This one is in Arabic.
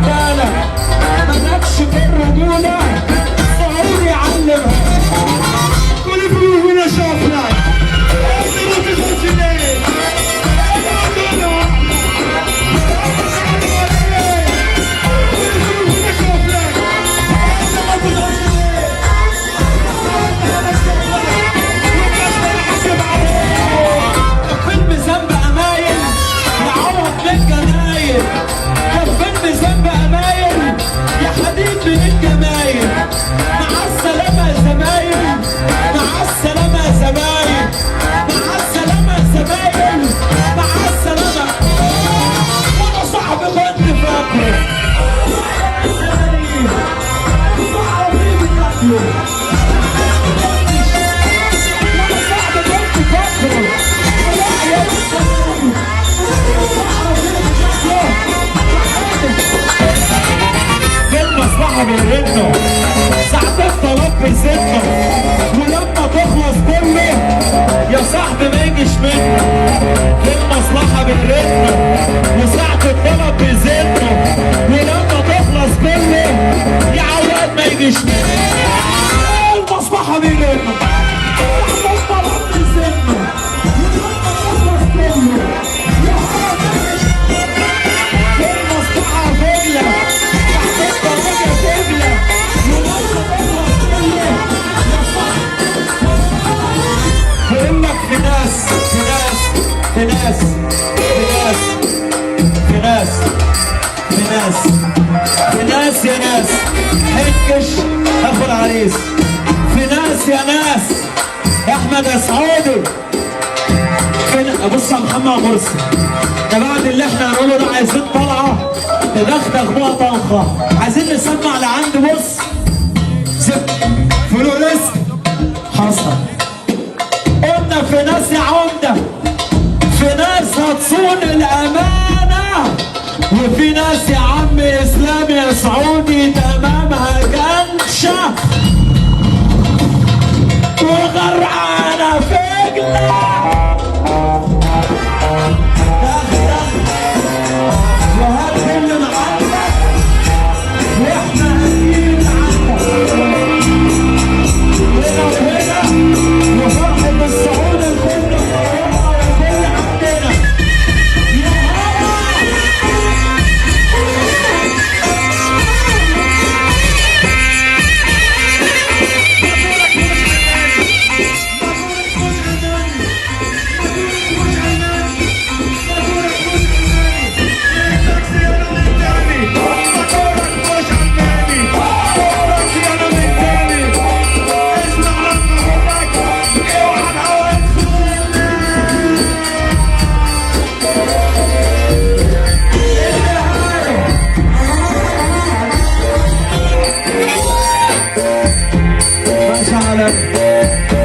بالك مالكش في الرجولة سعودي علمها كل فلوس هنا شافلك انت ما تخش ليه بالرنه ساعة الطلاق بيزنه ولما تخلص كله يا صاحبي ما يجيش منه المصلحة بالرنه وساعة الطلاق بيزنه ولما تخلص كله يا عواد ما يجيش منه المصلحة بالرنه ساعة الطلاق بيزنه ولما تخلص كله يا عواد ما يجيش منه المصلحة بالرنه في ناس يا ناس حكش اخو العريس في ناس يا ناس يا احمد يا سعودي بص يا محمد مرسي ده بعد اللي احنا هنقوله ده عايزين طلعه تدخدخ بقى طنخه عايزين نسمع لعند بص فلوريسك حصل قلنا في ناس يا عمده في ناس هتصون الامانه وفي ناس يا عم اسلام يا سعودي تمامها كنشه وغرقانه فجله وهات كل معلق واحنا هنجيب عنك هنا وهنا وفرحة السعود الكل الكل عندنا عليك